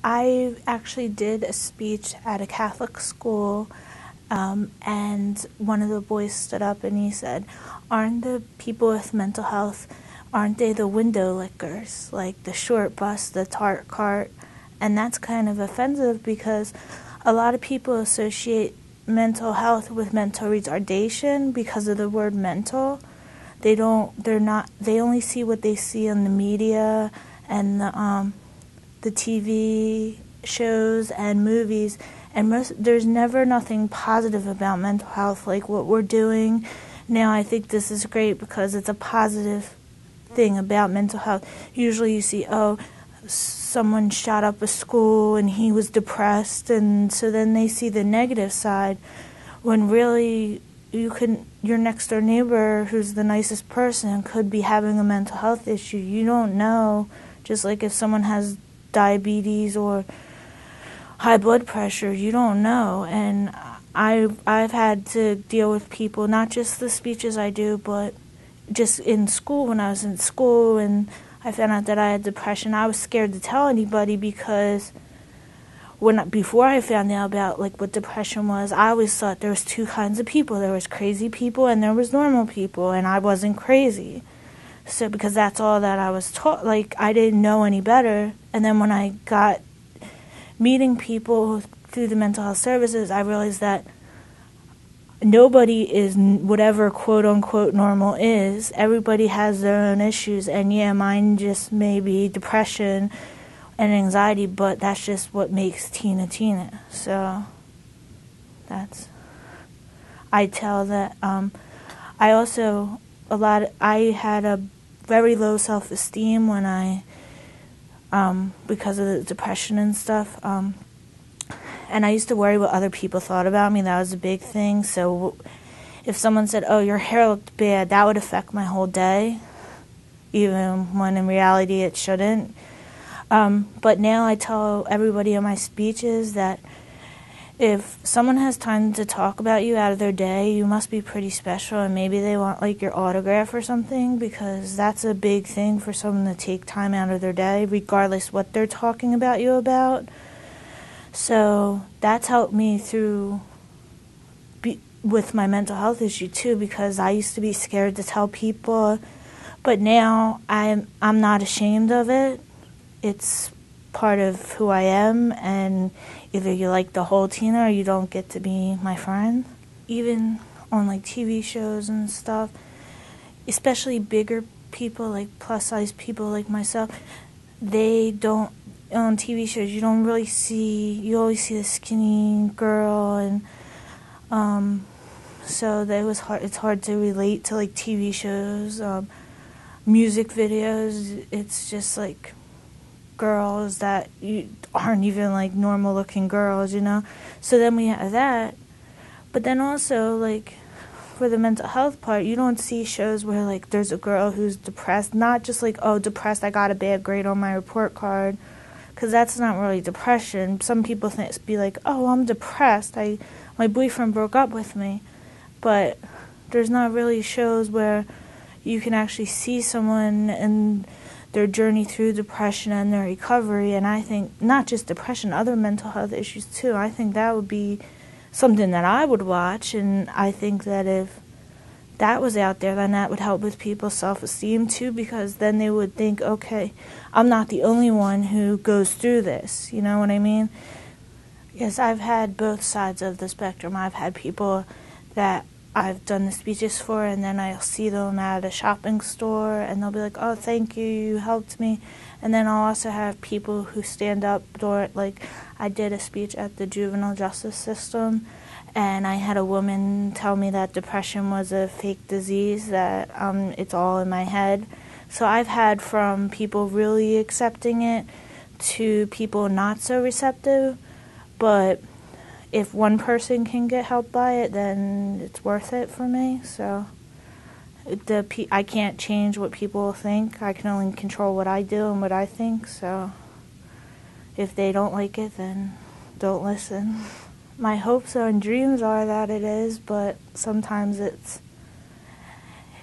I actually did a speech at a Catholic school, and one of the boys stood up and he said, "Aren't the people with mental health, aren't they the window lickers, like the short bus, the tart cart?" And that's kind of offensive because a lot of people associate mental health with mental retardation because of the word mental. They only see what they see on the media and the TV shows and movies, and there's never nothing positive about mental health like what we're doing now. I think this is great because it's a positive thing about mental health. Usually you see, someone shot up a school and he was depressed, and so then they see the negative side, when really your next door neighbor who's the nicest person could be having a mental health issue. You don't know. Just like if someone has diabetes or high blood pressure, you don't know. And I've had to deal with people, not just the speeches I do, but just in school. When I was in school and I found out that I had depression, I was scared to tell anybody because before I found out about like what depression was, I always thought there was two kinds of people. There was crazy people and there was normal people, and I wasn't crazy. So because that's all that I was taught, like I didn't know any better. And then when I got meeting people through the mental health services, I realized that nobody is whatever quote unquote normal is. Everybody has their own issues, and yeah, mine just may be depression and anxiety, but that's just what makes Tina Tina. So I tell that I had a very low self-esteem when because of the depression and stuff, and I used to worry what other people thought about me. That was a big thing. So if someone said, "Oh, your hair looked bad," that would affect my whole day, even when in reality it shouldn't. But now I tell everybody in my speeches that if someone has time to talk about you out of their day, you must be pretty special, and maybe they want like your autograph or something, because that's a big thing for someone to take time out of their day, regardless what they're talking about you about. So that's helped me with my mental health issue too, because I used to be scared to tell people, but now I'm not ashamed of it. It's part of who I am, and either you like the whole Tina or you don't get to be my friend. Even on like TV shows and stuff, especially bigger people, like plus size people like myself, they don't, on TV shows you don't really see, you always see the skinny girl, and so it's hard to relate to like TV shows, music videos. It's just like girls that aren't even like normal looking girls, so then we have that. But then also, like, for the mental health part, you don't see shows where like there's a girl who's depressed, not just like, oh, depressed, I got a bad grade on my report card, because that's not really depression. Some people be like, oh, I'm depressed, my boyfriend broke up with me. But there's not really shows where you can actually see someone and their journey through depression and their recovery. And I think not just depression, other mental health issues too. I think that would be something that I would watch, and I think that if that was out there, then that would help with people's self-esteem too, because then they would think, okay, I'm not the only one who goes through this, you know what I mean? Yes, I've had both sides of the spectrum. I've had people that I've done the speeches for, and then I'll see them at a shopping store, and they'll be like, oh, thank you, you helped me. And then I'll also have people who stand up, like I did a speech at the juvenile justice system, and I had a woman tell me that depression was a fake disease, that it's all in my head. So I've had from people really accepting it to people not so receptive, but if one person can get help by it, then it's worth it for me. So I can't change what people think. I can only control what I do and what I think. So if they don't like it, then don't listen. My hopes and dreams are that it is, but sometimes it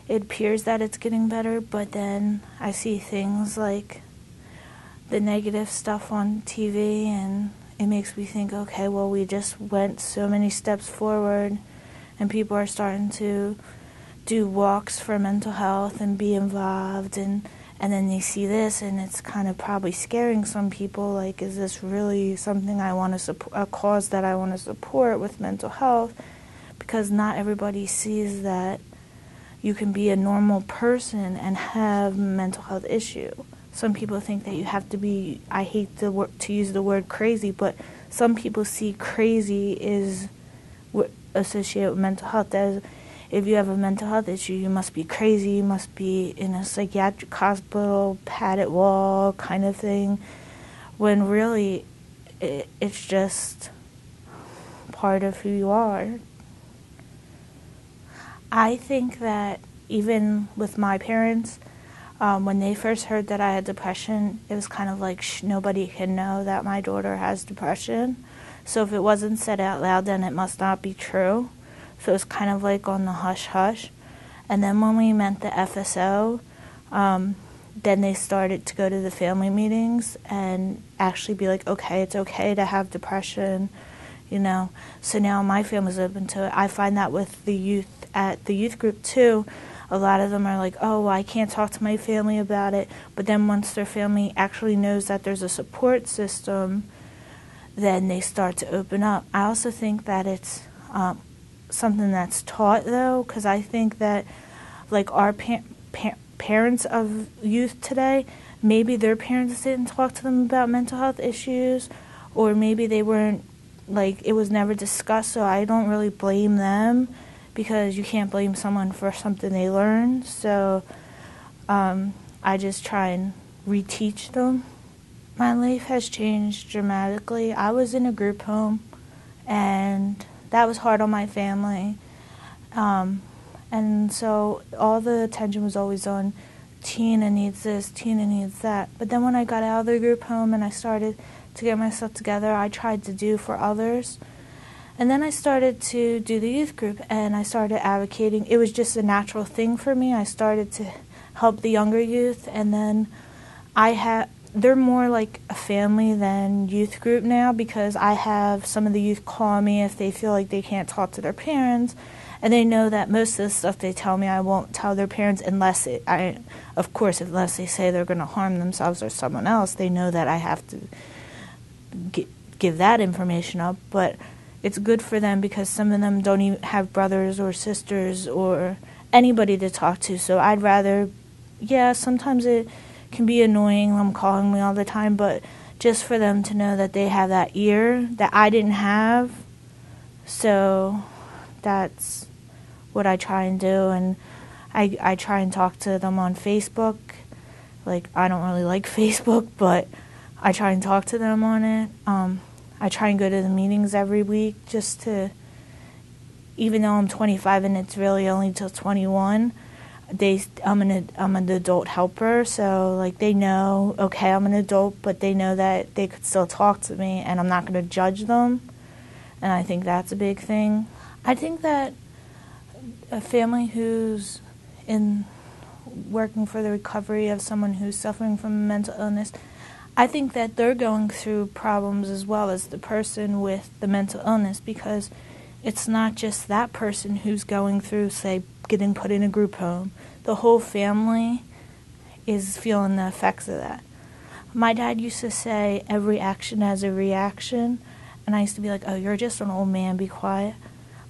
appears that it's getting better, but then I see things like the negative stuff on TV, and it makes me think, okay, well, we just went so many steps forward, and people are starting to do walks for mental health and be involved, and then they see this, and it's kind of probably scaring some people, like, is this really something I want to support, a cause that I want to support with mental health? Because not everybody sees that you can be a normal person and have a mental health issue. Some people think that you have to be, I hate to use the word crazy, but some people see crazy is associated with mental health. That is, if you have a mental health issue, you must be crazy, you must be in a psychiatric hospital, padded wall kind of thing, when really it's just part of who you are. I think that even with my parents, when they first heard that I had depression, it was kind of like nobody can know that my daughter has depression. So if it wasn't said out loud, then it must not be true. So it's kind of like on the hush-hush. And then when we met the FSO, then they started to go to the family meetings and actually be like, okay, it's okay to have depression, you know. So now my family's open to it. I find that with the youth at the youth group too. A lot of them are like, oh, well, I can't talk to my family about it. But then once their family actually knows that there's a support system, then they start to open up. I also think that it's something that's taught, though, because I think that, like, our parents of youth today, maybe their parents didn't talk to them about mental health issues, or maybe they weren't, like, it was never discussed, so I don't really blame them, because you can't blame someone for something they learned. So I just try and reteach them. My life has changed dramatically. I was in a group home, and that was hard on my family. And so all the attention was always on Tina needs this, Tina needs that. But then when I got out of the group home and I started to get myself together, I tried to do for others. And then I started to do the youth group, and I started advocating. It was just a natural thing for me. I started to help the younger youth, and then they're more like a family than youth group now, because I have some of the youth call me if they feel like they can't talk to their parents, and they know that most of the stuff they tell me I won't tell their parents unless unless they say they're going to harm themselves or someone else. They know that I have to give that information up, but it's good for them because some of them don't even have brothers or sisters or anybody to talk to. So I'd rather, sometimes it can be annoying them calling me all the time, but just for them to know that they have that ear that I didn't have. So that's what I try and do. And I try and talk to them on Facebook. Like, I don't really like Facebook, but I try and talk to them on it. I try and go to the meetings every week just to, even though I'm 25 and it's really only till 21, I'm an adult helper, so like they know, okay, I'm an adult, but they know that they could still talk to me and I'm not going to judge them, and I think that's a big thing. I think that a family who's working for the recovery of someone who's suffering from a mental illness, I think that they're going through problems as well as the person with the mental illness, because it's not just that person who's going through, say, getting put in a group home. The whole family is feeling the effects of that. My dad used to say, every action has a reaction, and I used to be like, oh, you're just an old man, be quiet.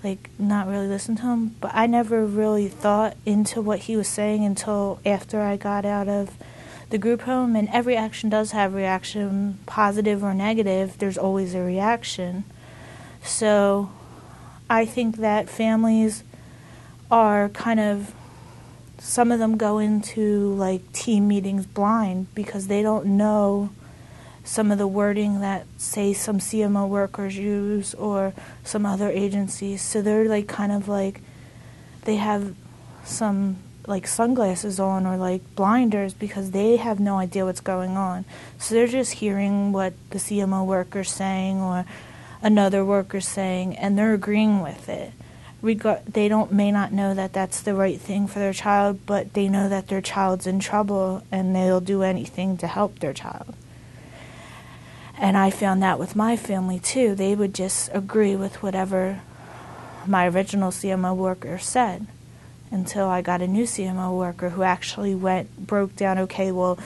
Like, not really listen to him. But I never really thought into what he was saying until after I got out of the group home, and every action does have reaction, positive or negative. There's always a reaction. So I think that families are kind of, some of them go into like team meetings blind because they don't know some of the wording that, say, some CMO workers use or some other agencies. So they're like kind of like, they have some like sunglasses on or like blinders because they have no idea what's going on. So they're just hearing what the CMO worker's saying or another worker's saying, and they're agreeing with it. They may not know that that's the right thing for their child, but they know that their child's in trouble and they'll do anything to help their child. And I found that with my family too. They would just agree with whatever my original CMO worker said, until I got a new CMO worker who actually broke down, okay, well,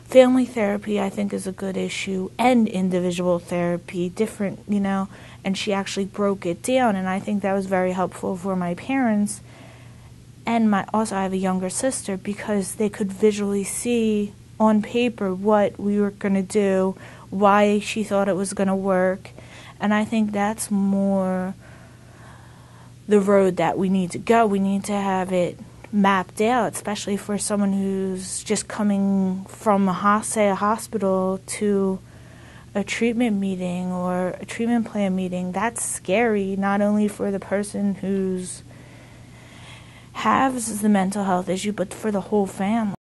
family therapy I think is a good issue, and individual therapy, different, and she actually broke it down, and I think that was very helpful for my parents. And also I have a younger sister, because they could visually see on paper what we were going to do, why she thought it was going to work. And I think that's more the road that we need to go. We need to have it mapped out, especially for someone who's just coming from a hospital to a treatment meeting or a treatment plan meeting. That's scary, not only for the person who's has the mental health issue, but for the whole family.